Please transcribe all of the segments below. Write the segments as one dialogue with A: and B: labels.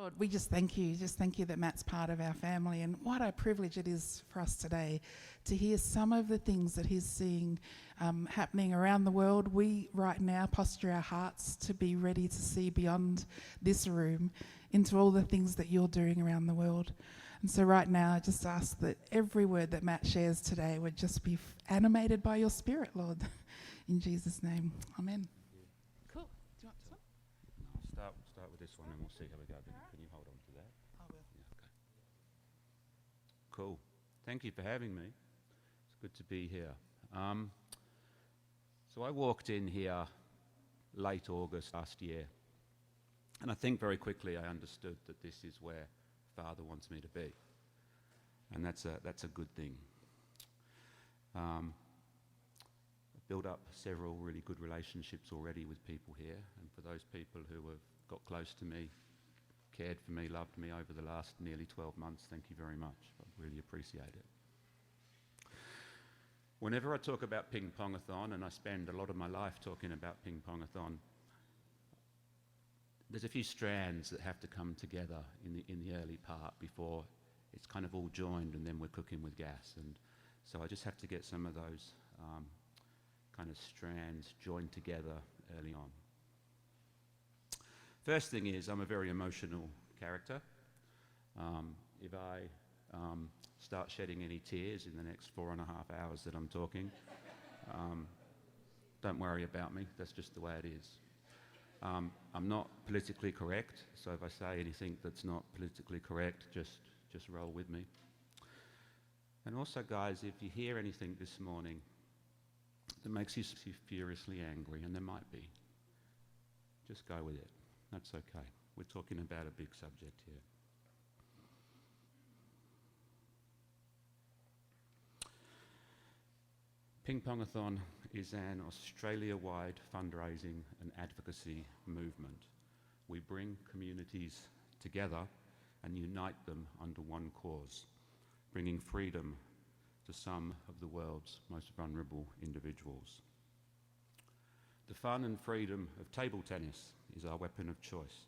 A: Lord, we just thank you. Just thank you that Matt's part of our family, and what a privilege it is for us today to hear some of the things that he's seeing happening around the world. We right now posture our hearts to be ready to see beyond this room into all the things that you're doing around the world. And so right now, I just ask that every word that Matt shares today would just be animated by your Spirit, Lord. In Jesus' name, amen. Cool. Do you want this one?
B: No, start with this one and we'll see how we go. Can you hold on to that?
A: I will.
B: Yeah, okay. Cool. Thank you for having me. It's good to be here. So I walked in here late August last year, and I think very quickly I understood that this is where Father wants me to be, and that's a good thing. I've built up several really good relationships already with people here, and for those people who have got close to me, cared for me, loved me over the last nearly 12 months, thank you very much. I really appreciate it. Whenever I talk about Ping Pongathon, and I spend a lot of my life talking about Ping Pongathon, there's a few strands that have to come together in the early part before it's kind of all joined, and then we're cooking with gas. And so I just have to get some of those kind of strands joined together early on. First thing is, I'm a very emotional character. If I start shedding any tears in the next 4.5 hours that I'm talking, don't worry about me, that's just the way it is. I'm not politically correct, so if I say anything that's not politically correct, just roll with me. And also, guys, if you hear anything this morning that makes you furiously angry, and there might be, just go with it. That's okay. We're talking about a big subject here. Ping Pongathon is an Australia-wide fundraising and advocacy movement. We bring communities together and unite them under one cause, bringing freedom to some of the world's most vulnerable individuals. The fun and freedom of table tennis is our weapon of choice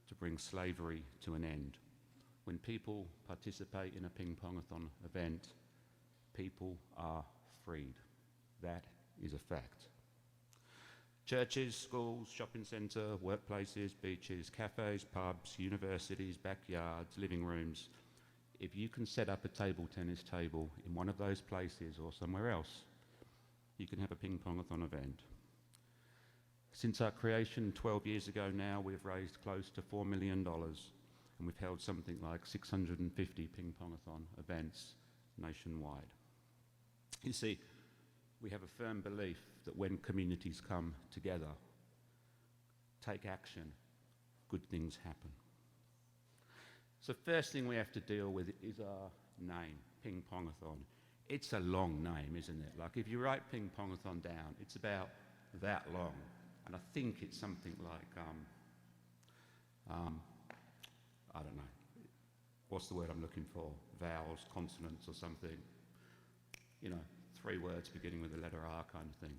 B: to bring slavery to an end. When people participate in a Ping Pongathon event, people are freed. That is a fact. Churches, schools, shopping centre, workplaces, beaches, cafes, pubs, universities, backyards, living rooms. If you can set up a table tennis table in one of those places or somewhere else, you can have a Ping Pongathon event. Since our creation 12 years ago now, we've raised close to $4 million, and we've held something like 650 Ping Pongathon events nationwide. You see, we have a firm belief that when communities come together, take action, good things happen. So first thing we have to deal with is our name, Ping Pongathon. It's a long name, isn't it? Like if you write Ping Pongathon down, it's about that long. And I think it's something like, I don't know, what's the word I'm looking for? Vowels, consonants or something. You know, 3 words beginning with the letter R kind of thing.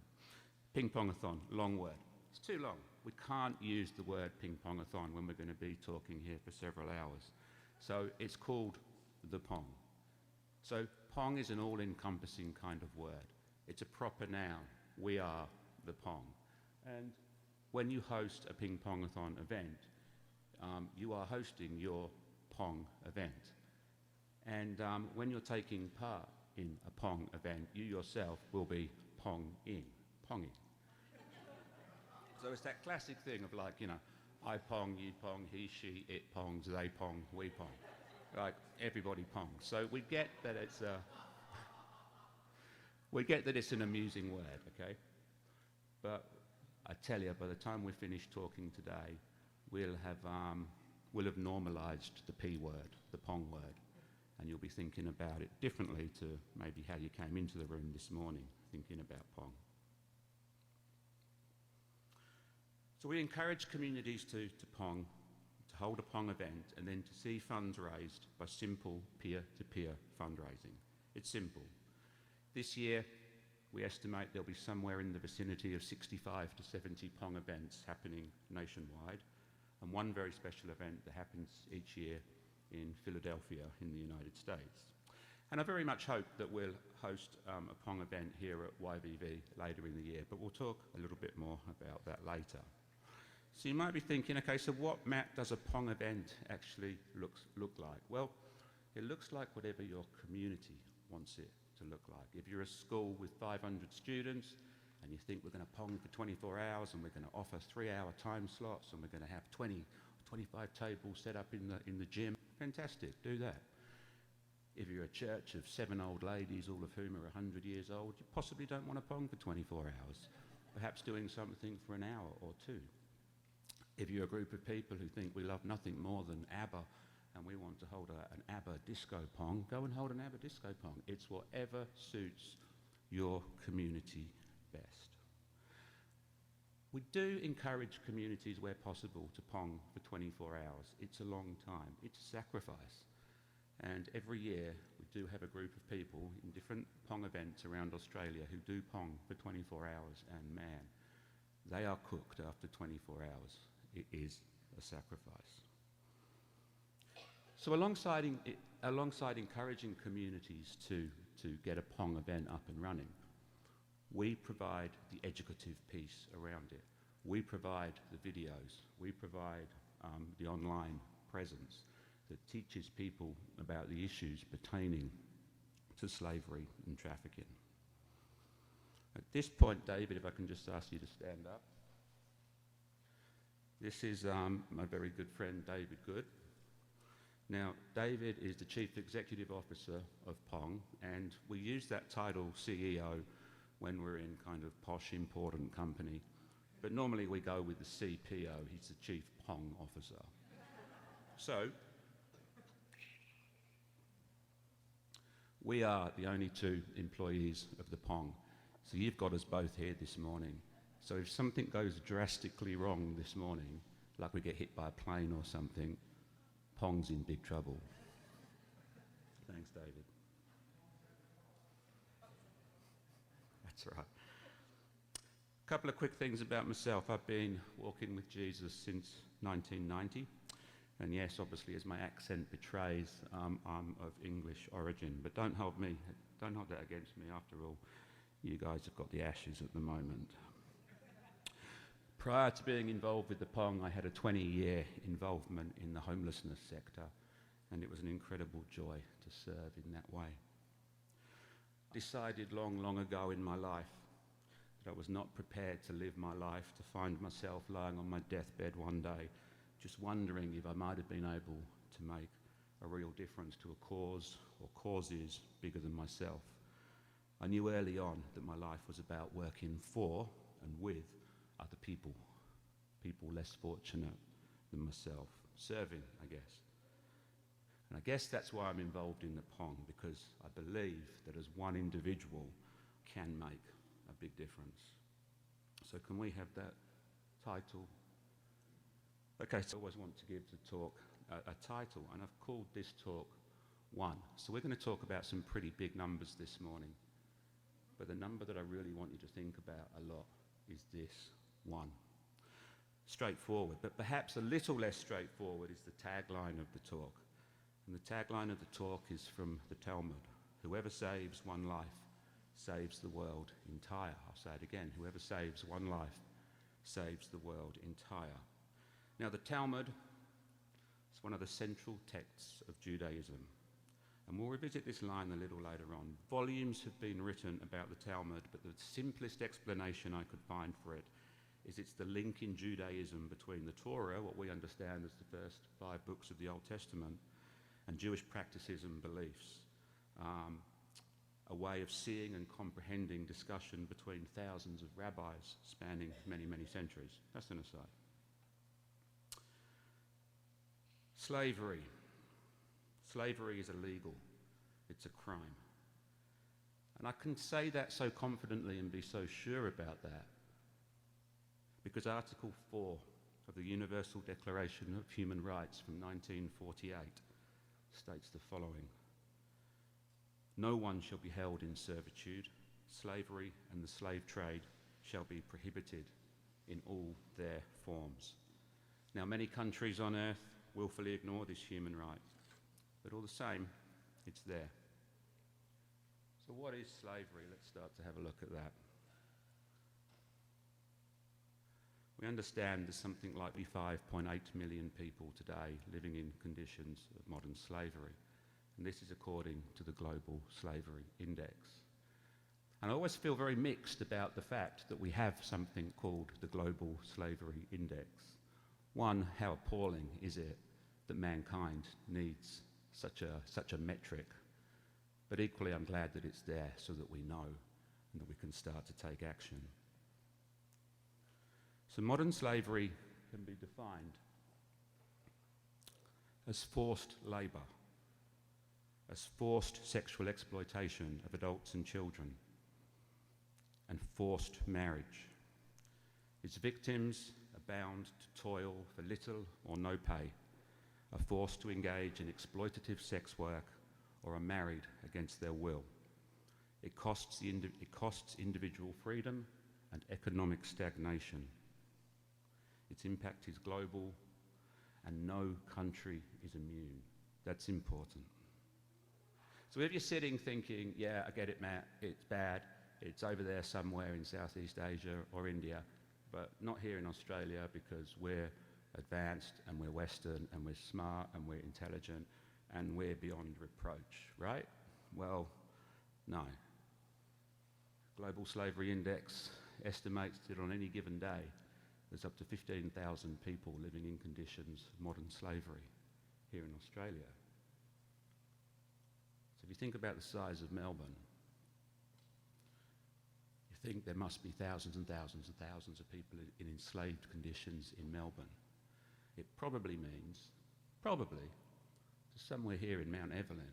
B: Ping Pongathon, long word. It's too long. We can't use the word Ping Pongathon when we're going to be talking here for several hours. So it's called the Pong. So Pong is an all-encompassing kind of word. It's a proper noun. We are the Pong. And when you host a Ping Pongathon event, you are hosting your Pong event. And when you're taking part in a Pong event, you yourself will be ponging. So it's that classic thing of like, you know, I pong, you pong, he, she, it pongs, they pong, we pong. Like everybody pongs. So we get that it's an amusing word, okay? But I tell you, by the time we're finished talking today, we'll have normalised the P word, the Pong word, and you'll be thinking about it differently to maybe how you came into the room this morning, thinking about Pong. So we encourage communities to Pong, to hold a Pong event, and then to see funds raised by simple peer-to-peer fundraising. It's simple. This year, we estimate there'll be somewhere in the vicinity of 65 to 70 Pong events happening nationwide. and one very special event that happens each year in Philadelphia in the United States. And I very much hope that we'll host a Pong event here at YVV later in the year, but we'll talk a little bit more about that later. So you might be thinking, okay, so what, Matt, does a Pong event actually look like? Well, it looks like whatever your community wants it to look like. If you're a school with 500 students and you think we're going to Pong for 24 hours and we're going to offer 3-hour time slots and we're going to have 20, 25 tables set up in the gym, fantastic, do that. If you're a church of 7 old ladies, all of whom are 100 years old, you possibly don't want to Pong for 24 hours, perhaps doing something for an hour or two. If you're a group of people who think we love nothing more than ABBA and we want to hold an ABBA disco Pong, go and hold an ABBA disco Pong. It's whatever suits your community best. We do encourage communities where possible to Pong for 24 hours. It's a long time. It's a sacrifice. And every year we do have a group of people in different Pong events around Australia who do Pong for 24 hours, and man, they are cooked after 24 hours. It is a sacrifice. So alongside encouraging communities to get a Pong event up and running, we provide the educative piece around it. We provide the videos. We provide the online presence that teaches people about the issues pertaining to slavery and trafficking. At this point, David, if I can just ask you to stand up. This is my very good friend, David Good. Now, David is the Chief Executive Officer of Pong, and we use that title, CEO, when we're in kind of posh, important company. But normally we go with the CPO, he's the Chief Pong Officer. So, we are the only 2 employees of the Pong. So you've got us both here this morning. So if something goes drastically wrong this morning, like we get hit by a plane or something, Pong's in big trouble. Thanks, David. That's right. A couple of quick things about myself. I've been walking with Jesus since 1990. And yes, obviously, as my accent betrays, I'm of English origin. But don't hold that against me. After all, you guys have got the ashes at the moment. Prior to being involved with the Pong, I had a 20-year involvement in the homelessness sector, and it was an incredible joy to serve in that way. I decided long ago in my life that I was not prepared to live my life, to find myself lying on my deathbed one day, just wondering if I might have been able to make a real difference to a cause or causes bigger than myself. I knew early on that my life was about working for and with other people less fortunate than myself, serving, I guess. And I guess that's why I'm involved in the Pong, because I believe that as one individual can make a big difference. So can we have that title? Okay, so I always want to give the talk a title, and I've called this talk One. So we're going to talk about some pretty big numbers this morning, but the number that I really want you to think about a lot is this, 1. Straightforward, but perhaps a little less straightforward is the tagline of the talk. And the tagline of the talk is from the Talmud. Whoever saves one life saves the world entire. I'll say it again. Whoever saves one life saves the world entire. Now, the Talmud is one of the central texts of Judaism. And we'll revisit this line a little later on. Volumes have been written about the Talmud, but the simplest explanation I could find for it is it's the link in Judaism between the Torah, what we understand as the first 5 books of the Old Testament, and Jewish practices and beliefs. A way of seeing and comprehending discussion between thousands of rabbis spanning many, many centuries. That's an aside. Slavery. Slavery is illegal. It's a crime. And I can say that so confidently and be so sure about that because Article 4 of the Universal Declaration of Human Rights from 1948 states the following. No one shall be held in servitude. Slavery and the slave trade shall be prohibited in all their forms. Now, many countries on earth willfully ignore this human right, but all the same, it's there. So what is slavery? Let's start to have a look at that. We understand there's something like 5.8 million people today living in conditions of modern slavery, and this is according to the Global Slavery Index. And I always feel very mixed about the fact that we have something called the Global Slavery Index. One, how appalling is it that mankind needs such a metric? But equally, I'm glad that it's there so that we know and that we can start to take action. So modern slavery can be defined as forced labour, as forced sexual exploitation of adults and children, and forced marriage. Its victims are bound to toil for little or no pay, are forced to engage in exploitative sex work, or are married against their will. It costs individual freedom and economic stagnation. Its impact is global, and no country is immune. That's important. So if you're sitting thinking, yeah, I get it, Matt, it's bad, it's over there somewhere in Southeast Asia or India, but not here in Australia because we're advanced and we're Western and we're smart and we're intelligent and we're beyond reproach, right? Well, no. Global Slavery Index estimates that on any given day, there's up to 15,000 people living in conditions of modern slavery here in Australia. So if you think about the size of Melbourne, you think there must be thousands and thousands and thousands of people in enslaved conditions in Melbourne. It probably means, somewhere here in Mount Evelyn,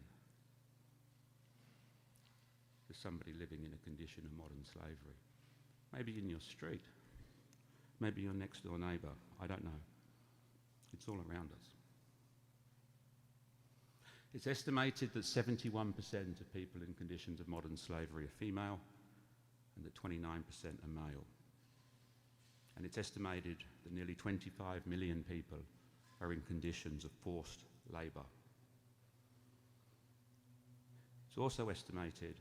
B: there's somebody living in a condition of modern slavery. Maybe in your street. Maybe your next door neighbour. I don't know. It's all around us. It's estimated that 71% of people in conditions of modern slavery are female and that 29% are male. And it's estimated that nearly 25 million people are in conditions of forced labour. It's also estimated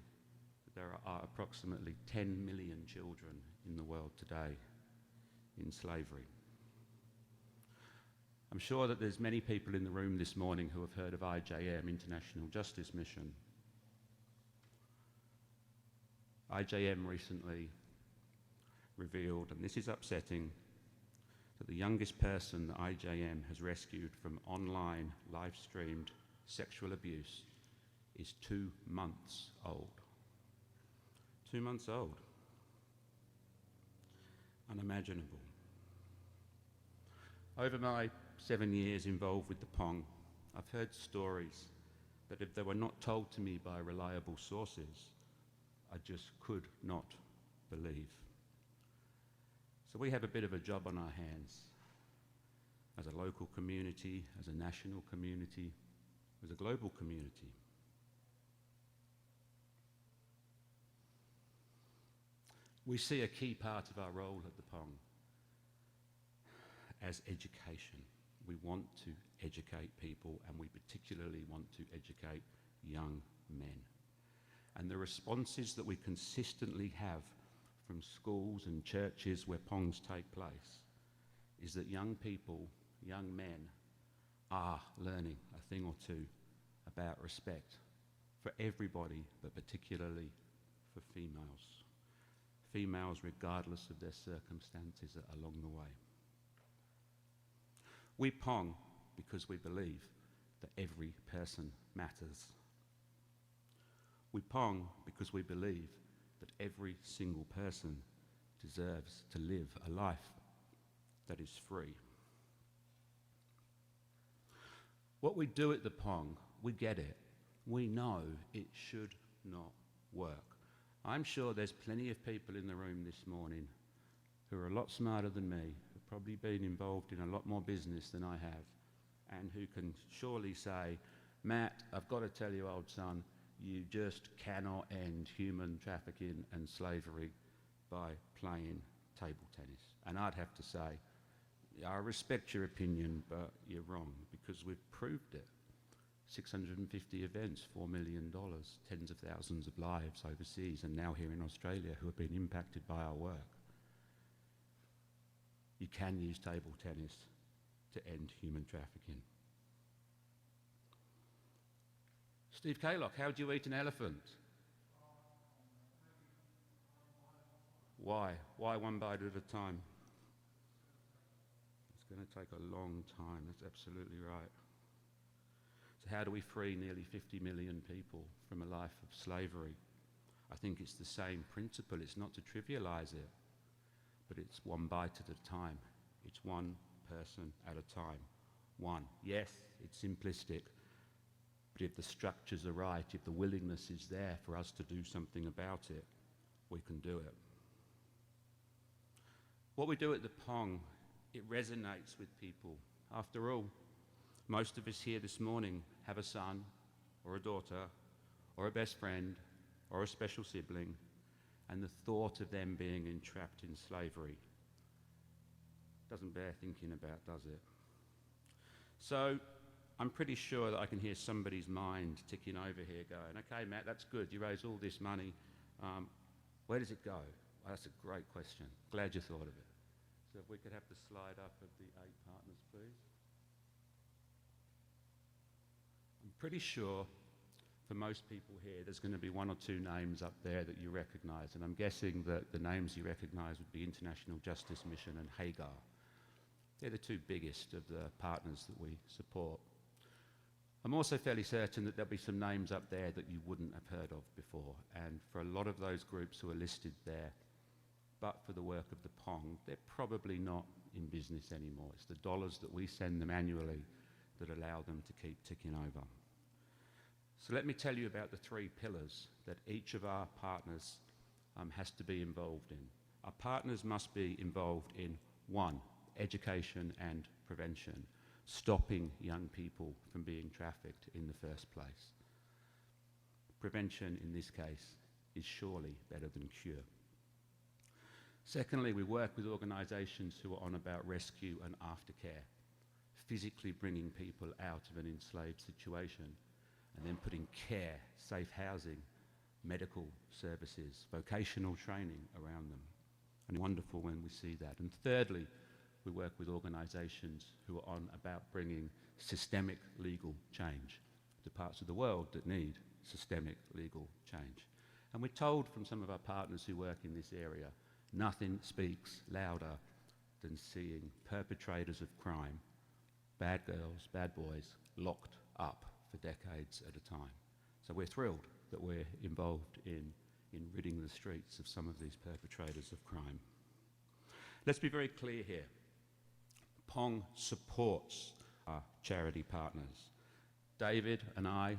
B: that there are approximately 10 million children in the world today in slavery. I'm sure that there's many people in the room this morning who have heard of IJM, International Justice Mission. IJM recently revealed, and this is upsetting, that the youngest person that IJM has rescued from online live-streamed sexual abuse is 2 months old. 2 months old. Unimaginable. Over my 7 years involved with the Pong, I've heard stories that if they were not told to me by reliable sources, I just could not believe. So we have a bit of a job on our hands as a local community, as a national community, as a global community. We see a key part of our role at the Pong as education. We want to educate people, and we particularly want to educate young men. And the responses that we consistently have from schools and churches where Pongs take place is that young people, young men, are learning a thing or two about respect for everybody, but particularly for females. Females, regardless of their circumstances along the way. We Pong because we believe that every person matters. We Pong because we believe that every single person deserves to live a life that is free. What we do at the Pong, we get it. We know it should not work. I'm sure there's plenty of people in the room this morning who are a lot smarter than me, who've probably been involved in a lot more business than I have, and who can surely say, Matt, I've got to tell you, old son, you just cannot end human trafficking and slavery by playing table tennis. And I'd have to say, I respect your opinion, but you're wrong, because we've proved it. 650 events, $4 million, tens of thousands of lives overseas, and now here in Australia who have been impacted by our work. You can use table tennis to end human trafficking. Steve Kaylock, how do you eat an elephant? Why? Why one bite at a time? It's going to take a long time, that's absolutely right. So how do we free nearly 50 million people from a life of slavery? I think it's the same principle. It's not to trivialize it, but it's one bite at a time. It's one person at a time. One. Yes, it's simplistic, but if the structures are right, if the willingness is there for us to do something about it, we can do it. What we do at the Pong, it resonates with people. After all, most of us here this morning have a son or a daughter or a best friend or a special sibling, and the thought of them being entrapped in slavery doesn't bear thinking about, does it? So I'm pretty sure that I can hear somebody's mind ticking over here going, okay, Matt, that's good. You raise all this money. Where does it go? Well, that's a great question. Glad you thought of it. So if we could have the slide up of the 8 partners, please. I'm pretty sure for most people here, there's going to be 1 or 2 names up there that you recognise, and I'm guessing that the names you recognise would be International Justice Mission and Hagar. They're the 2 biggest of the partners that we support. I'm also fairly certain that there'll be some names up there that you wouldn't have heard of before, and for a lot of those groups who are listed there, but for the work of the Pong, they're probably not in business anymore. It's the dollars that we send them annually that allow them to keep ticking over. So let me tell you about the 3 pillars that each of our partners has to be involved in. Our partners must be involved in 1, education and prevention, stopping young people from being trafficked in the first place. Prevention in this case is surely better than cure. Secondly, we work with organisations who are on about rescue and aftercare, physically bringing people out of an enslaved situation and then putting care, safe housing, medical services, vocational training around them. And wonderful when we see that. And thirdly, we work with organisations who are on about bringing systemic legal change to parts of the world that need systemic legal change. And we're told from some of our partners who work in this area, nothing speaks louder than seeing perpetrators of crime, bad girls, bad boys, locked up for decades at a time. So we're thrilled that we're involved in ridding the streets of some of these perpetrators of crime. Let's be very clear here. Pong supports our charity partners. David and I,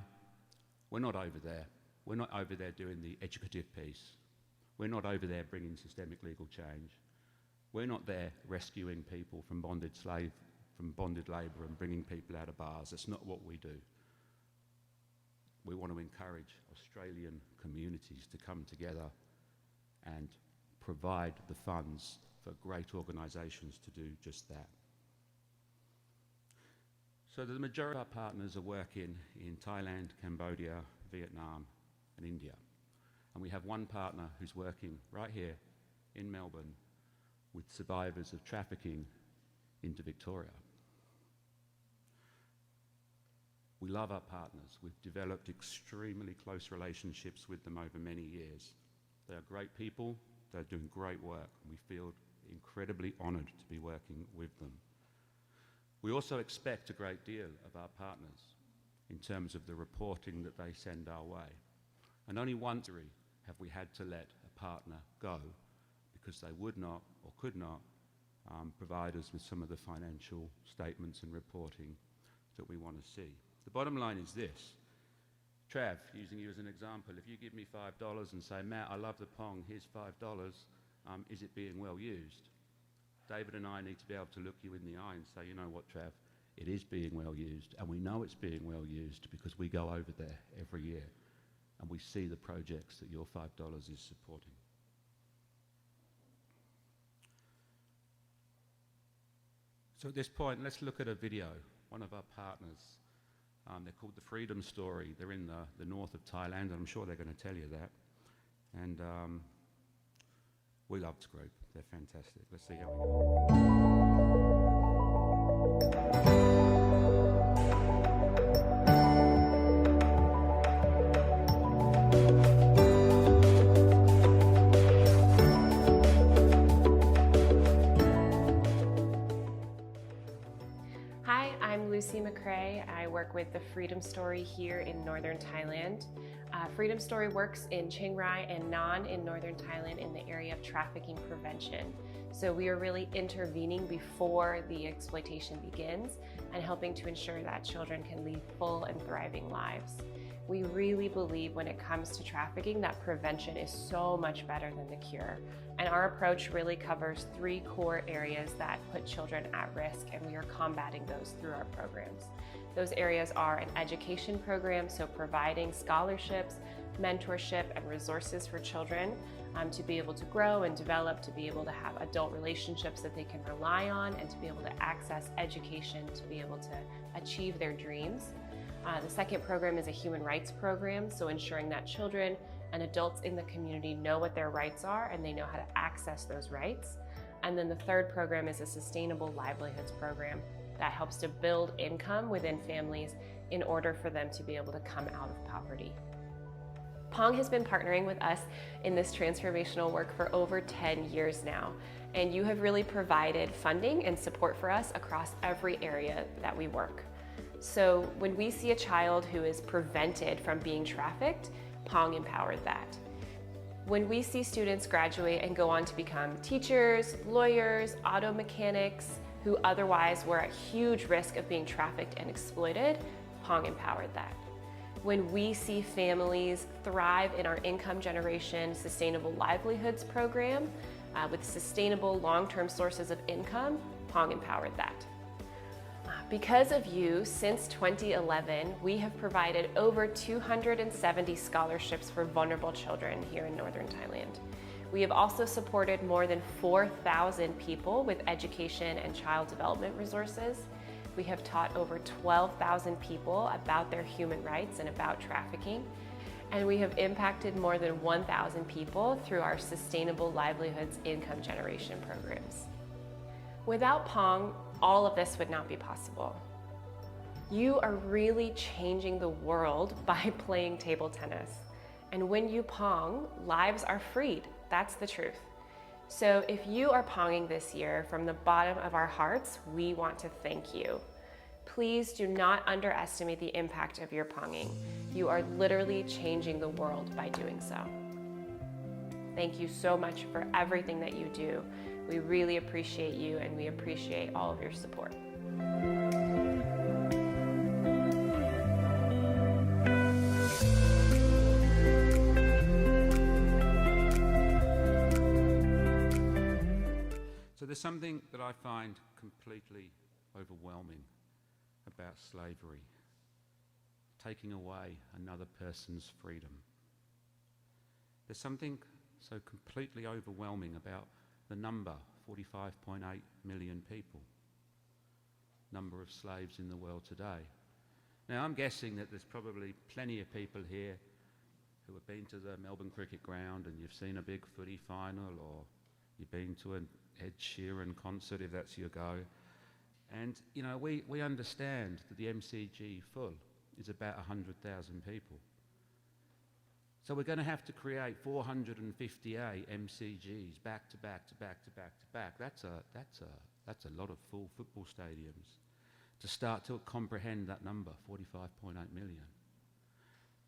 B: we're not over there. We're not over there doing the educative piece. We're not over there bringing systemic legal change. We're not there rescuing people from bonded labour and bringing people out of bars. That's not what we do. We want to encourage Australian communities to come together and provide the funds for great organisations to do just that. So the majority of our partners are working in Thailand, Cambodia, Vietnam and India. And we have one partner who's working right here in Melbourne with survivors of trafficking into Victoria. We love our partners. We've developed extremely close relationships with them over many years. They are great people. They're doing great work. We feel incredibly honoured to be working with them. We also expect a great deal of our partners in terms of the reporting that they send our way. And only once have we had to let a partner go because they would not or could not provide us with some of the financial statements and reporting that we want to see. The bottom line is this. Trav, using you as an example, if you give me $5 and say, Matt, I love the Pong, here's $5, is it being well used? David and I need to be able to look you in the eye and say, you know what, Trav, it is being well used, and we know it's being well used because we go over there every year and we see the projects that your $5 is supporting. So at this point, let's look at a video. One of our partners, they're called The Freedom Story. They're in the north of Thailand, and I'm sure they're going to tell you that. And we love this group. They're fantastic. Let's see how we go.
C: I work with the Freedom Story here in northern Thailand. Freedom Story works in Chiang Rai and Nan in northern Thailand in the area of trafficking prevention. So we are really intervening before the exploitation begins and helping to ensure that children can lead full and thriving lives. We really believe when it comes to trafficking that prevention is so much better than the cure. And our approach really covers 3 core areas that put children at risk, and we are combating those through our programs. Those areas are an education program, so providing scholarships, mentorship, and resources for children to be able to grow and develop, to be able to have adult relationships that they can rely on, and to be able to access education to be able to achieve their dreams. The second program is a human rights program, so ensuring that children and adults in the community know what their rights are and they know how to access those rights. And then the third program is a sustainable livelihoods program that helps to build income within families in order for them to be able to come out of poverty. Pong has been partnering with us in this transformational work for over 10 years now, and you have really provided funding and support for us across every area that we work. So when we see a child who is prevented from being trafficked, Pong empowered that. When we see students graduate and go on to become teachers, lawyers, auto mechanics, who otherwise were at huge risk of being trafficked and exploited, Pong empowered that. When we see families thrive in our income generation sustainable livelihoods program with sustainable long-term sources of income, Pong empowered that. Because of you, since 2011, we have provided over 270 scholarships for vulnerable children here in northern Thailand. We have also supported more than 4,000 people with education and child development resources. We have taught over 12,000 people about their human rights and about trafficking. And we have impacted more than 1,000 people through our sustainable livelihoods income generation programs. Without Pong, all of this would not be possible. You are really changing the world by playing table tennis. And when you Pong, lives are freed. That's the truth. So if you are Ponging this year, from the bottom of our hearts, we want to thank you. Please do not underestimate the impact of your Ponging. You are literally changing the world by doing so. Thank you so much for everything that you do. We really appreciate you, and we appreciate all of your support.
B: So there's something that I find completely overwhelming about slavery: taking away another person's freedom. There's something so completely overwhelming about the number, 45.8 million people, number of slaves in the world today. Now, I'm guessing that there's probably plenty of people here who have been to the Melbourne Cricket Ground and you've seen a big footy final, or you've been to an Ed Sheeran concert, if that's your go. And, you know, we understand that the MCG full is about 100,000 people. So we're going to have to create 458 MCGs back to back to back to back to back. That's a lot of full football stadiums to start to comprehend that number, 45.8 million.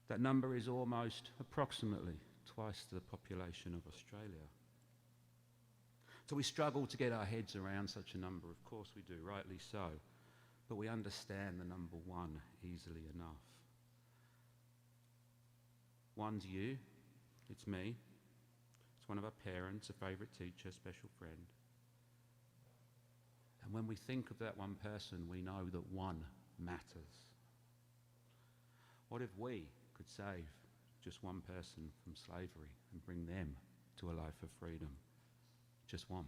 B: That number is almost approximately twice the population of Australia. So we struggle to get our heads around such a number. Of course we do, rightly so. But we understand the number 1 easily enough. One's you, it's me, it's one of our parents, a favourite teacher, special friend. And when we think of that one person, we know that one matters. What if we could save just one person from slavery and bring them to a life of freedom? Just one.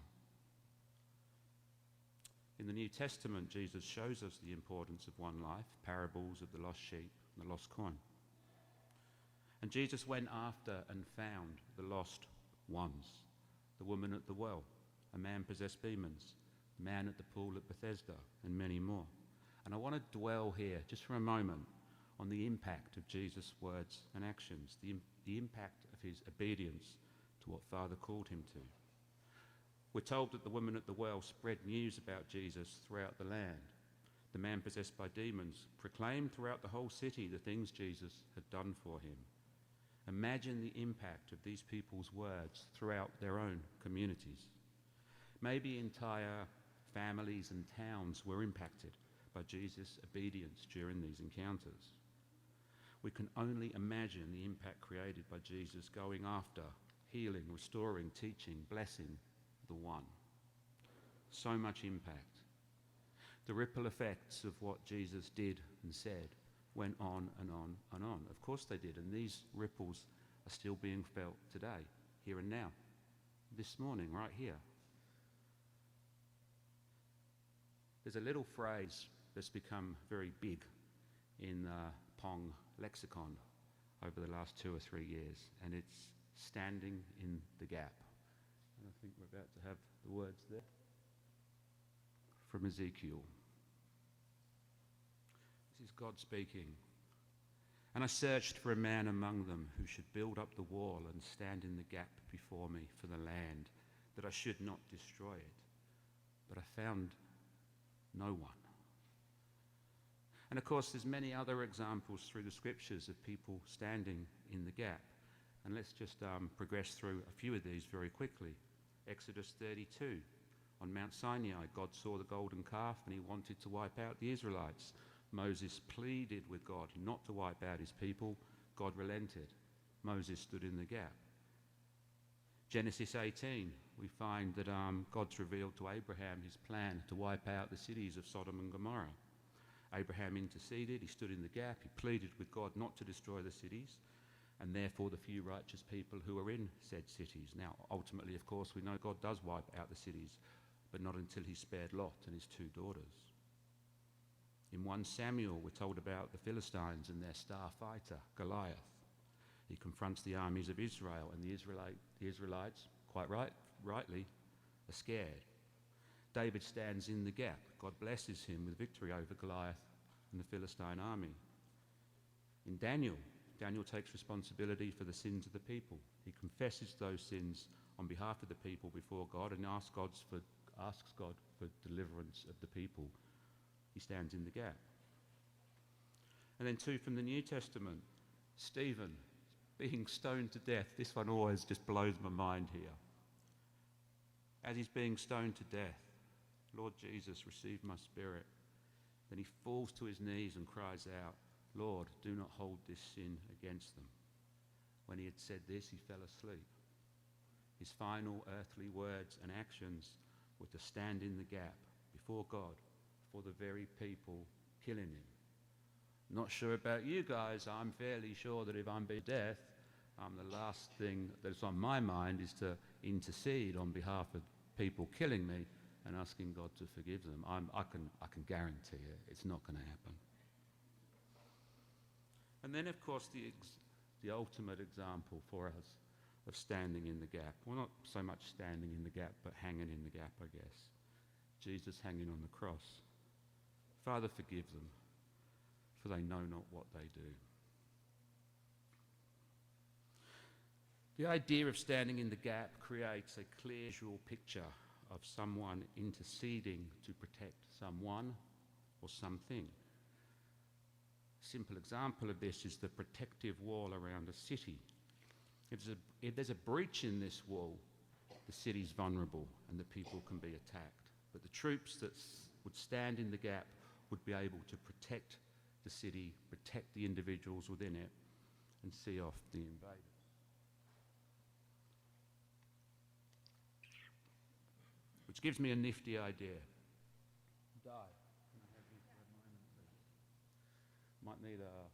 B: In the New Testament, Jesus shows us the importance of one life, parables of the lost sheep and the lost coin. And Jesus went after and found the lost ones, the woman at the well, a man possessed demons, the man at the pool at Bethesda, and many more. And I want to dwell here just for a moment on the impact of Jesus' words and actions, the impact of his obedience to what Father called him to. We're told that the woman at the well spread news about Jesus throughout the land. The man possessed by demons proclaimed throughout the whole city the things Jesus had done for him. Imagine the impact of these people's words throughout their own communities. Maybe entire families and towns were impacted by Jesus' obedience during these encounters. We can only imagine the impact created by Jesus going after, healing, restoring, teaching, blessing the one. So much impact. The ripple effects of what Jesus did and said went on and on and on. Of course they did, and these ripples are still being felt today, here and now, this morning, right here. There's a little phrase that's become very big in Pong lexicon over the last 2 or 3 years, and it's standing in the gap. And I think we're about to have the words there from Ezekiel. This is God speaking. And I searched for a man among them who should build up the wall and stand in the gap before me for the land, that I should not destroy it. But I found no one. And of course, there's many other examples through the scriptures of people standing in the gap. And let's just progress through a few of these very quickly. Exodus 32. On Mount Sinai, God saw the golden calf and he wanted to wipe out the Israelites. Moses pleaded with God not to wipe out his people. God relented. Moses stood in the gap. Genesis 18, we find that God's revealed to Abraham his plan to wipe out the cities of Sodom and Gomorrah. Abraham interceded, he stood in the gap, he pleaded with God not to destroy the cities, and therefore the few righteous people who are in said cities. Now, ultimately, of course, we know God does wipe out the cities, but not until he spared Lot and his 2 daughters. In 1 Samuel, we're told about the Philistines and their star fighter, Goliath. He confronts the armies of Israel, and the Israelites, quite rightly, are scared. David stands in the gap. God blesses him with victory over Goliath and the Philistine army. In Daniel takes responsibility for the sins of the people. He confesses those sins on behalf of the people before God and asks God for deliverance of the people. He stands in the gap. And then 2 from the New Testament, Stephen being stoned to death. This one always just blows my mind here. As he's being stoned to death, Lord Jesus, receive my spirit. Then he falls to his knees and cries out, Lord, do not hold this sin against them. When he had said this, he fell asleep. His final earthly words and actions were to stand in the gap before God, for the very people killing him. Not sure about you guys, I'm fairly sure that if I'm being death, the last thing that's on my mind is to intercede on behalf of people killing me and asking God to forgive them. I can guarantee it, it's not going to happen. And then, of course, the ultimate example for us of standing in the gap. Well, not so much standing in the gap, but hanging in the gap, I guess. Jesus hanging on the cross. Father, forgive them, for they know not what they do. The idea of standing in the gap creates a clear visual picture of someone interceding to protect someone or something. A simple example of this is the protective wall around a city. If there's a breach in this wall, the city's vulnerable and the people can be attacked. But the troops that would stand in the gap would be able to protect the city, protect the individuals within it, and see off the invaders. Which gives me a nifty idea. Di, can I have you for a moment, please? Might need another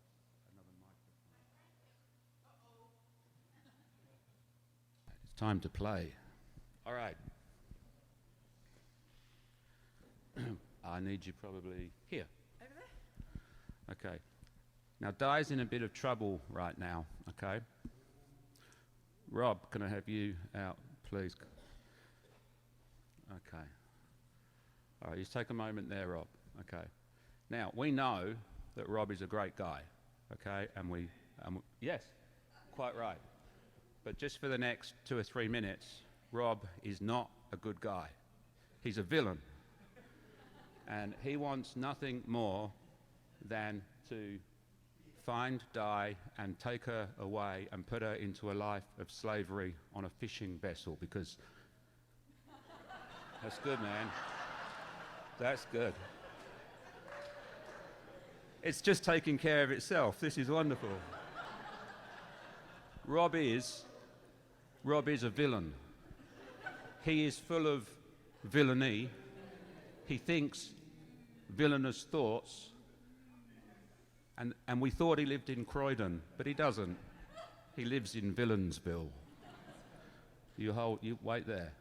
B: microphone. It's time to play. All right. I need you probably here. Over there? Okay. Now, Di's in a bit of trouble right now, okay? Rob, can I have you out, please? Okay. All right, just take a moment there, Rob. Okay. Now, we know that Rob is a great guy, okay? And we yes, quite right. But just for the next 2 or 3 minutes, Rob is not a good guy. He's a villain. And he wants nothing more than to find Di and take her away and put her into a life of slavery on a fishing vessel, because that's good, man. That's good. It's just taking care of itself. This is wonderful. Rob is a villain. He is full of villainy. He thinks villainous thoughts. And we thought he lived in Croydon, but he doesn't. He lives in Villainsville. You wait there.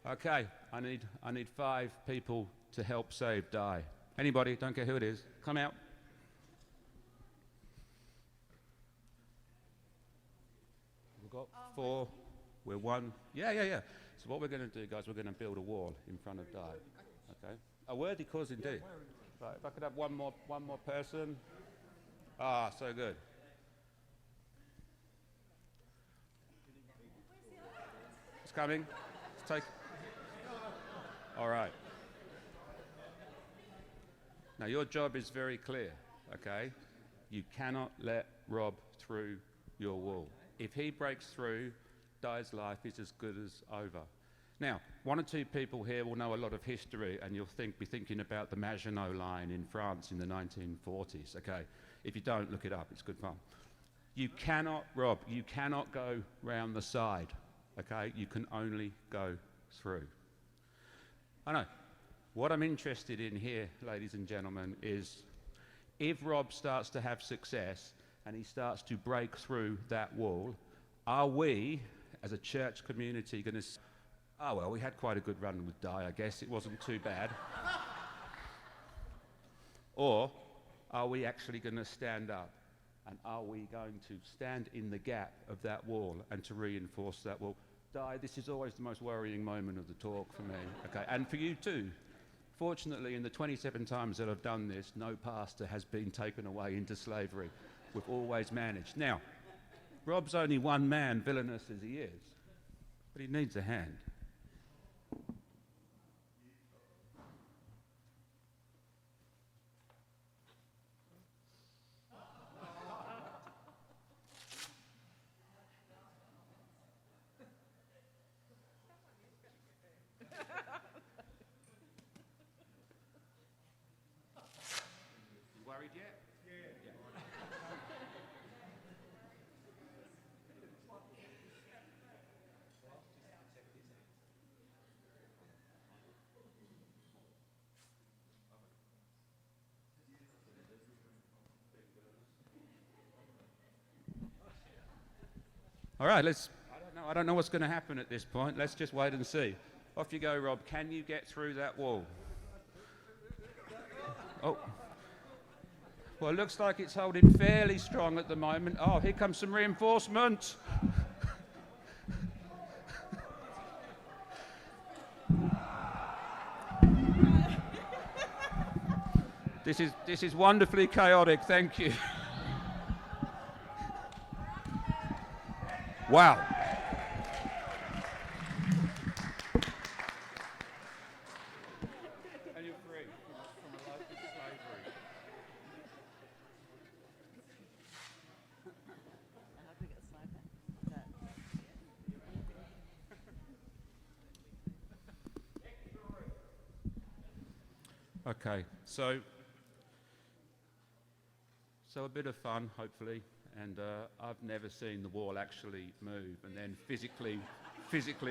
B: Okay, I need 5 people to help save Di. Anybody, don't care who it is, come out. We've got 4, we're 1. Yeah. So what we're going to do, guys, we're going to build a wall in front of Di. Okay? A worthy cause indeed. Right, if I could have one more person. Ah, so good. It's coming. Let's take. All right. Now your job is very clear, okay? You cannot let Rob through your wall. If he breaks through, Di's life is as good as over. Now, 1 or 2 people here will know a lot of history, and you'll be thinking about the Maginot Line in France in the 1940s, okay? If you don't, look it up, it's good fun. You cannot, Rob, you cannot go round the side, okay? You can only go through. I know. What I'm interested in here, ladies and gentlemen, is if Rob starts to have success and he starts to break through that wall, are we, as a church community, going to... Oh, well, we had quite a good run with Di, I guess. It wasn't too bad. Or are we actually going to stand up? And are we going to stand in the gap of that wall and to reinforce that wall? Di, this is always the most worrying moment of the talk for me. Okay, and for you too. Fortunately, in the 27 times that I've done this, no pastor has been taken away into slavery. We've always managed. Now, Rob's only one man, villainous as he is, but he needs a hand. Worried yet? Yeah. All right, I don't know what's going to happen at this point. Let's just wait and see. Off you go, Rob. Can you get through that wall? Oh. Well, it looks like it's holding fairly strong at the moment. Oh, here comes some reinforcement. This is wonderfully chaotic. Thank you. Wow. And you're free from a life of slavery. Okay, so a bit of fun, hopefully, and I've never seen the wall actually move and then physically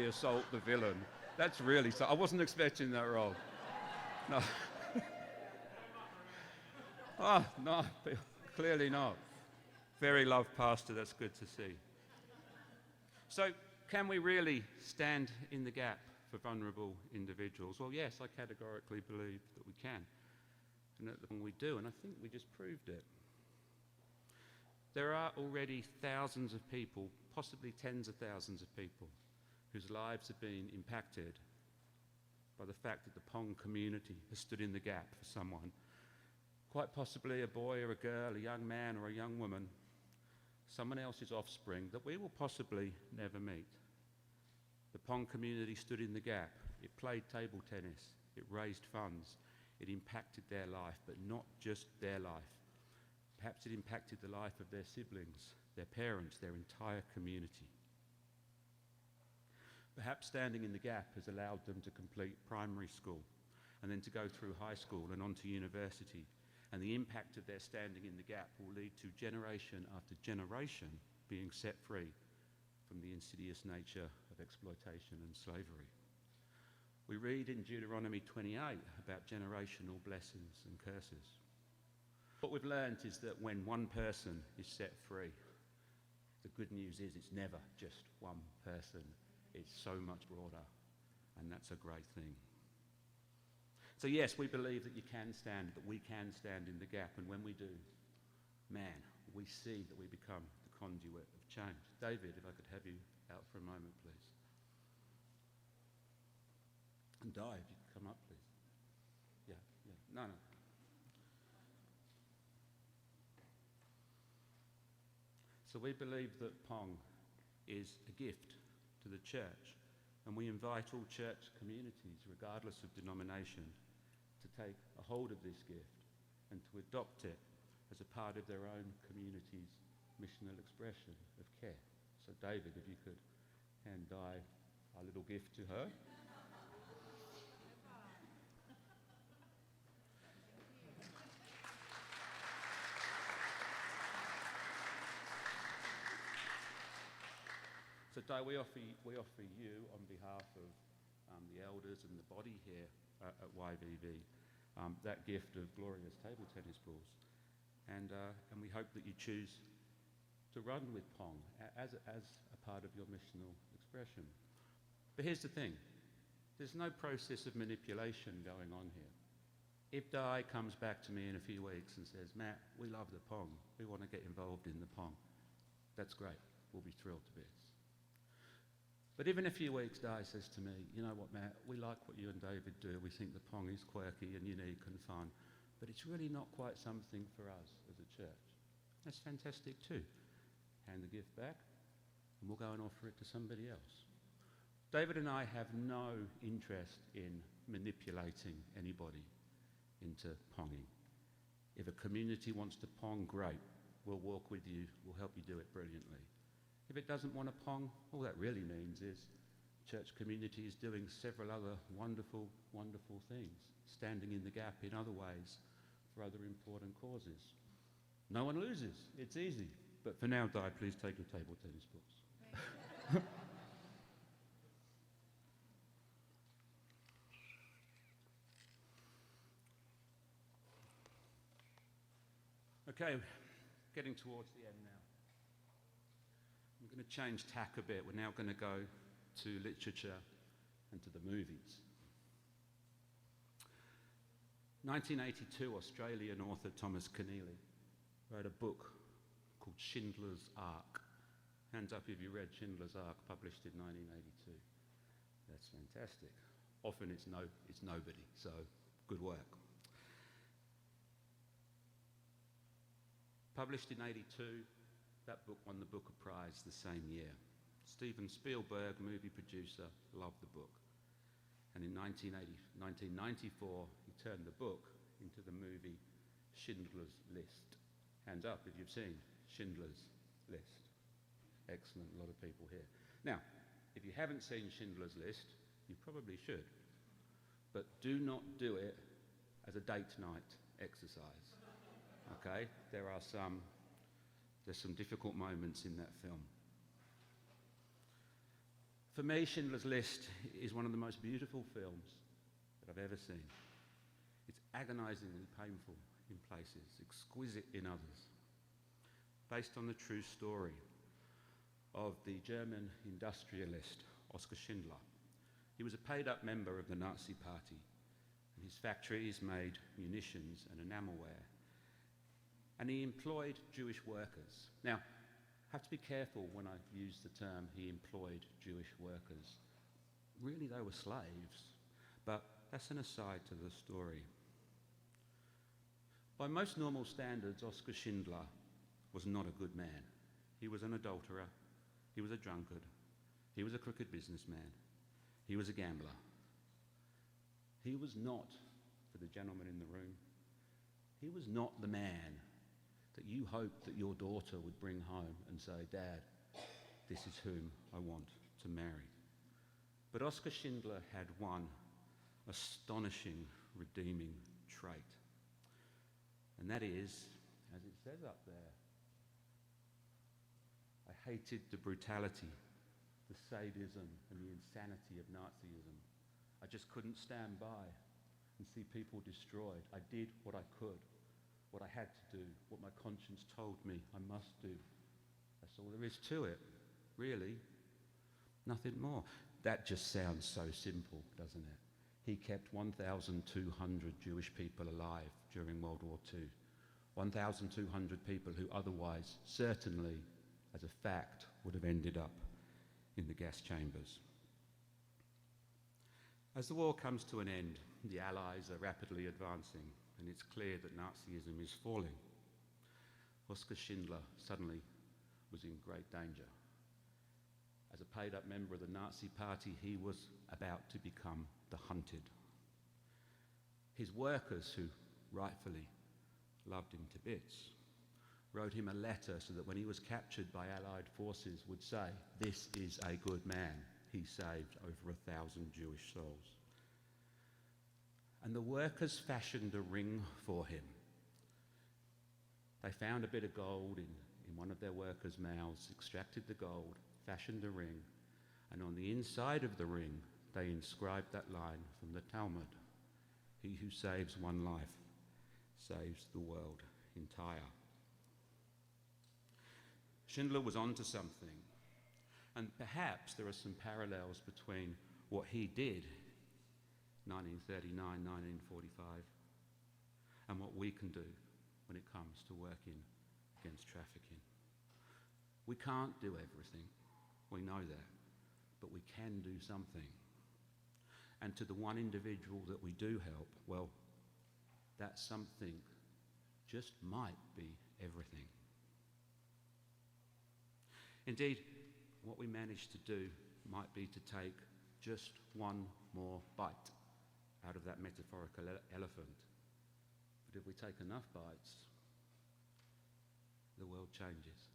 B: assault the villain. That's really I wasn't expecting that role. No. Oh, no, clearly not. Very loved pastor, that's good to see. So, can we really stand in the gap for vulnerable individuals? Well, yes, I categorically believe that we can. And that we do, and I think we just proved it. There are already thousands of people, possibly tens of thousands of people, whose lives have been impacted by the fact that the Pong community has stood in the gap for someone, quite possibly a boy or a girl, a young man or a young woman, someone else's offspring that we will possibly never meet. The Pong community stood in the gap. It played table tennis. It raised funds. It impacted their life, but not just their life. Perhaps it impacted the life of their siblings, their parents, their entire community. Perhaps standing in the gap has allowed them to complete primary school and then to go through high school and on to university. And the impact of their standing in the gap will lead to generation after generation being set free from the insidious nature of exploitation and slavery. We read in Deuteronomy 28 about generational blessings and curses. What we've learned is that when one person is set free, the good news is it's never just one person. It's so much broader, and that's a great thing. So yes, we believe that you can stand, that we can stand in the gap, and when we do, man, we see that we become the conduit of change. David, if I could have you out for a moment, please. And Di, if you could come up, please. Yeah. No. So we believe that Pong is a gift to the church, and we invite all church communities, regardless of denomination, to take a hold of this gift and to adopt it as a part of their own community's missional expression of care. So David, if you could hand Di our little gift to her. So Di, we offer you, on behalf of the elders and the body here at YVV, that gift of glorious table tennis balls. And we hope that you choose to run with Pong as a part of your missional expression. But here's the thing. There's no process of manipulation going on here. If Di comes back to me in a few weeks and says, Matt, we love the Pong, we want to get involved in the Pong, that's great. We'll be thrilled to bits. But if in a few weeks Di says to me, you know what, Matt, we like what you and David do. We think the Pong is quirky and unique and fun, but it's really not quite something for us as a church. That's fantastic too. Hand the gift back and we'll go and offer it to somebody else. David and I have no interest in manipulating anybody into Ponging. If a community wants to Pong, great. We'll walk with you. We'll help you do it brilliantly. If it doesn't want to Pong, all that really means is the church community is doing several other wonderful, wonderful things, standing in the gap in other ways for other important causes. No one loses. It's easy. But for now, Di, please take your table tennis balls. Okay, getting towards the end now. I'm going to change tack a bit. We're now going to go to literature and to the movies. 1982, Australian author Thomas Keneally wrote a book called Schindler's Ark. Hands up if you read Schindler's Ark, published in 1982. That's fantastic. Often it's nobody, so good work. Published in 82, that book won the Booker Prize the same year. Steven Spielberg, movie producer, loved the book. And in 1994, he turned the book into the movie Schindler's List. Hands up if you've seen Schindler's List. Excellent, a lot of people here. Now, if you haven't seen Schindler's List, you probably should. But do not do it as a date night exercise. Okay? There's some difficult moments in that film. For me, Schindler's List is one of the most beautiful films that I've ever seen. It's agonizingly painful in places, exquisite in others. Based on the true story of the German industrialist Oskar Schindler. He was a paid-up member of the Nazi Party, and his factories made munitions and enamelware. And he employed Jewish workers. Now, I have to be careful when I use the term he employed Jewish workers. Really, they were slaves, but that's an aside to the story. By most normal standards, Oskar Schindler was not a good man. He was an adulterer, he was a drunkard, he was a crooked businessman, he was a gambler. He was not, for the gentleman in the room, he was not the man that you hoped that your daughter would bring home and say, "Dad, this is whom I want to marry." But Oskar Schindler had one astonishing, redeeming trait. And that is, as it says up there, I hated the brutality, the sadism, and the insanity of Nazism. I just couldn't stand by and see people destroyed. I did what I could, what I had to do, what my conscience told me I must do. That's all there is to it, really. Nothing more. That just sounds so simple, doesn't it? He kept 1,200 Jewish people alive during World War II. 1,200 people who otherwise, certainly, as a fact, would have ended up in the gas chambers. As the war comes to an end, the Allies are rapidly advancing, and it's clear that Nazism is falling. Oskar Schindler suddenly was in great danger. As a paid-up member of the Nazi Party, he was about to become the hunted. His workers, who rightfully loved him to bits, wrote him a letter so that when he was captured by Allied forces would say, "This is a good man. He saved over 1,000 Jewish souls." And the workers fashioned a ring for him. They found a bit of gold in one of their workers' mouths, extracted the gold, fashioned a ring, and on the inside of the ring they inscribed that line from the Talmud: "He who saves one life saves the world entire." Schindler was onto something, and perhaps there are some parallels between what he did 1939, 1945, and what we can do when it comes to working against trafficking. We can't do everything, we know that, but we can do something. And to the one individual that we do help, well, that something just might be everything. Indeed, what we manage to do might be to take just one more bite out of that metaphorical elephant. But if we take enough bites, the world changes.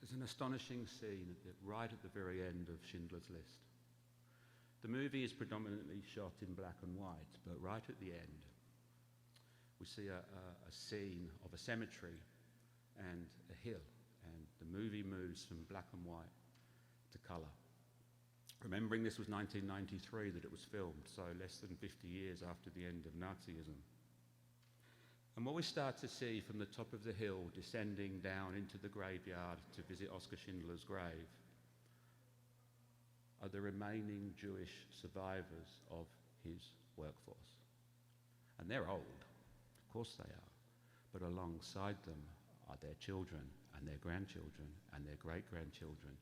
B: There's an astonishing scene right at the very end of Schindler's List. The movie is predominantly shot in black and white, but right at the end, we see a scene of a cemetery and a hill, and the movie moves from black and white to colour. Remembering this was 1993 that it was filmed, so less than 50 years after the end of Nazism. And what we start to see from the top of the hill, descending down into the graveyard to visit Oskar Schindler's grave, are the remaining Jewish survivors of his workforce. And they're old, of course they are, but alongside them are their children and their grandchildren and their great-grandchildren.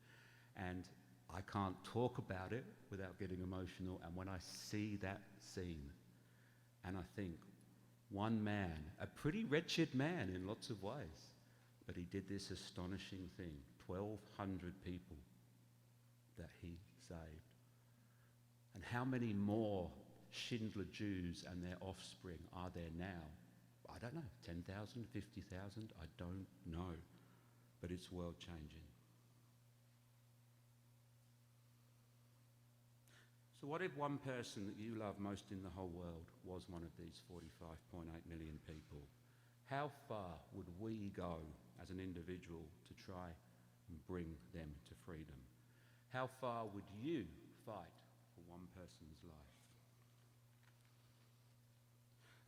B: And I can't talk about it without getting emotional, and when I see that scene, and I think, one man, a pretty wretched man in lots of ways, but he did this astonishing thing, 1,200 people that he saved. And how many more Schindler Jews and their offspring are there now? I don't know, 10,000, 50,000, I don't know, but it's world changing. So what if one person that you love most in the whole world was one of these 45.8 million people? How far would we go as an individual to try and bring them to freedom? How far would you fight for one person's life?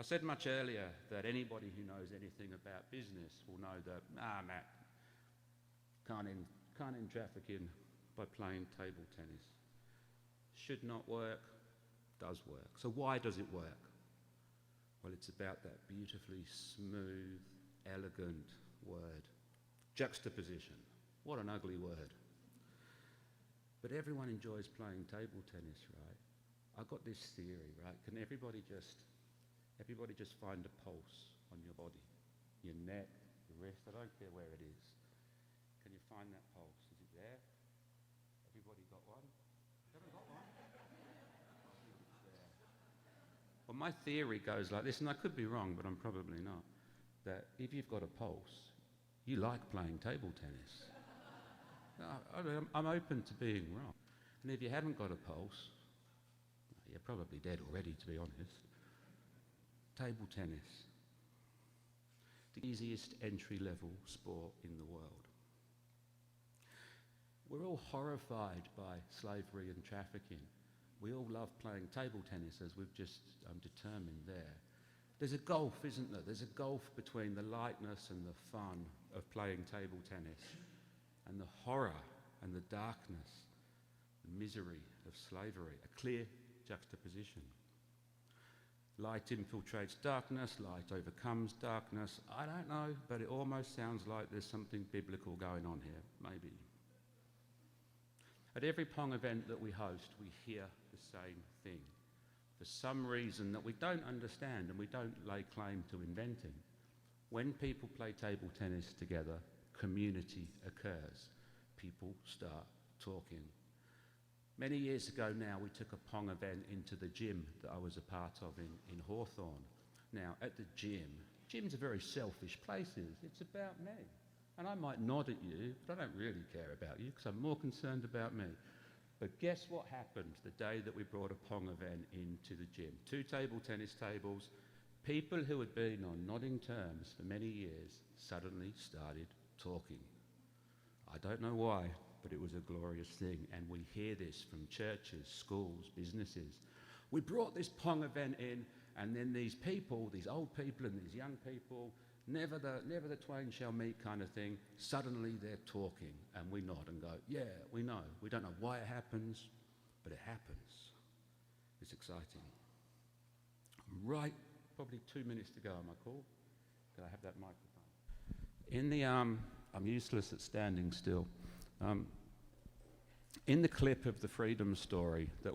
B: I said much earlier that anybody who knows anything about business will know that, Matt, can't end trafficking, by playing table tennis. Should not work, does work. So why does it work? Well, it's about that beautifully smooth, elegant word. Juxtaposition. What an ugly word. But everyone enjoys playing table tennis, right? I've got this theory, right? Can everybody just find a pulse on your body? Your neck, your wrist, I don't care where it is. Can you find that pulse? Is it there? Everybody got one? You haven't got one? I think it's there. Well, my theory goes like this, and I could be wrong, but I'm probably not, that if you've got a pulse, you like playing table tennis. I'm open to being wrong. And if you haven't got a pulse, you're probably dead already, to be honest. Table tennis. The easiest entry-level sport in the world. We're all horrified by slavery and trafficking. We all love playing table tennis, as we've just determined there. There's a gulf, isn't there? There's a gulf between the lightness and the fun of playing table tennis and the horror and the darkness, the misery of slavery, a clear juxtaposition. Light infiltrates darkness, light overcomes darkness. I don't know, but it almost sounds like there's something biblical going on here, maybe. At every Pong event that we host, we hear the same thing. For some reason that we don't understand and we don't lay claim to inventing, when people play table tennis together, community occurs. People start talking. Many years ago now, we took a Pong event into the gym that I was a part of in Hawthorne. Now, at the gyms are very selfish places. It's about me. And I might nod at you, but I don't really care about you because I'm more concerned about me. But guess what happened the day that we brought a Pong event into the gym? 2 table tennis tables. People who had been on nodding terms for many years suddenly started talking. I don't know why, but it was a glorious thing. And we hear this from churches, schools, businesses. We brought this Pong event in, and then these people, these old people and these young people, never the twain shall meet kind of thing, suddenly they're talking, and we nod and go, yeah, we know. We don't know why it happens, but it happens. It's exciting. Right, probably 2 minutes to go, am I cool? Can I have that microphone? I'm useless at standing still. In the clip of the freedom story that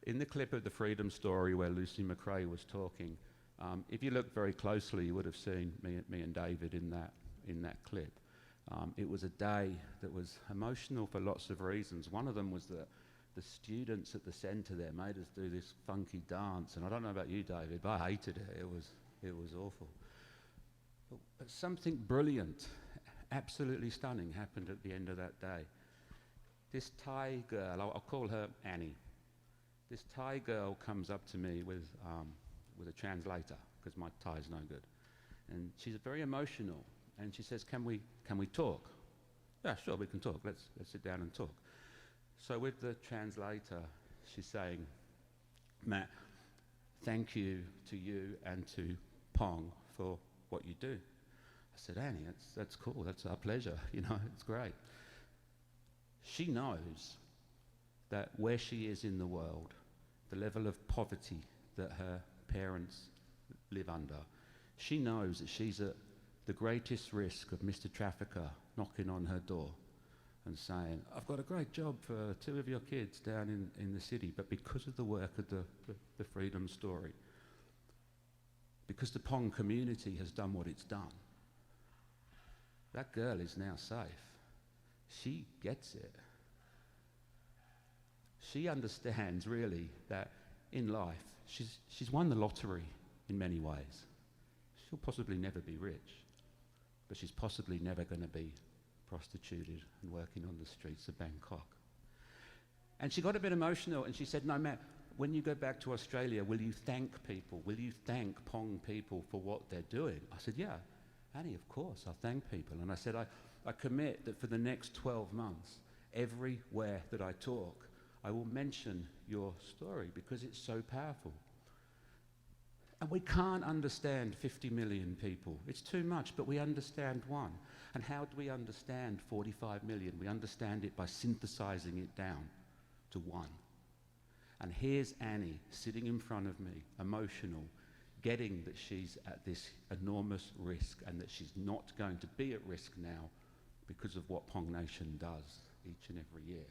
B: in the clip of the freedom story where Lucy McRae was talking, if you look very closely, you would have seen me and David in that clip. It was a day that was emotional for lots of reasons. One of them was that the students at the centre there made us do this funky dance, and I don't know about you, David, but I hated it. It was awful. But something brilliant, absolutely stunning, happened at the end of that day. This Thai girl, I'll call her Annie. This Thai girl comes up to me with a translator, because my Thai is no good. And she's very emotional, and she says, can we talk? Yeah, sure, we can talk. Let's sit down and talk. So with the translator, she's saying, Matt, thank you to you and to Pong for what you do. I said, Annie, that's cool. That's our pleasure. It's great. She knows that where she is in the world, the level of poverty that her parents live under, she knows that she's at the greatest risk of Mr. Trafficker knocking on her door and saying, I've got a great job for 2 of your kids down in the city, but because of the work of the Freedom Story, because the Pong community has done what it's done, that girl is now safe. She gets it. She understands really that in life, she's won the lottery in many ways. She'll possibly never be rich, but she's possibly never going to be prostituted and working on the streets of Bangkok. And she got a bit emotional and she said, no, Matt, when you go back to Australia, will you thank people? Will you thank Pong people for what they're doing? I said, yeah, Annie, of course, I'll thank people. And I said, I commit that for the next 12 months, everywhere that I talk, I will mention your story because it's so powerful. And we can't understand 50 million people. It's too much, but we understand one. And how do we understand 45 million? We understand it by synthesizing it down to one. And here's Annie sitting in front of me, emotional, getting that she's at this enormous risk and that she's not going to be at risk now because of what Pong Nation does each and every year.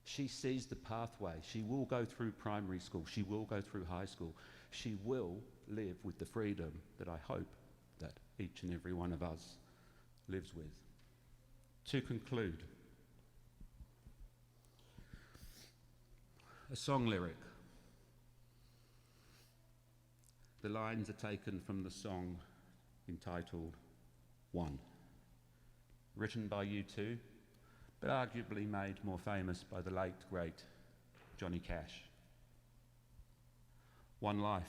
B: She sees the pathway. She will go through primary school. She will go through high school. She will live with the freedom that I hope that each and every one of us lives with. To conclude, a song lyric. The lines are taken from the song entitled One, written by U2, but arguably made more famous by the late, great Johnny Cash. One life.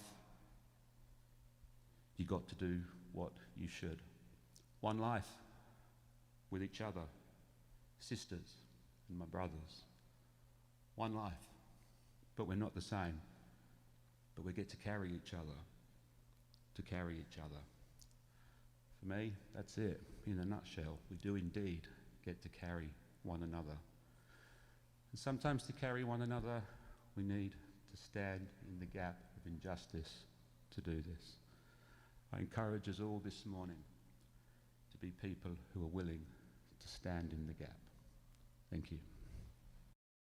B: You got to do what you should. One life with each other, sisters and my brothers. One life, but we're not the same. But we get to carry each other, to carry each other. For me, that's it, in a nutshell. We do indeed get to carry one another. And sometimes to carry one another, we need to stand in the gap of injustice to do this. I encourage us all this morning to be people who are willing to stand in the gap. Thank you.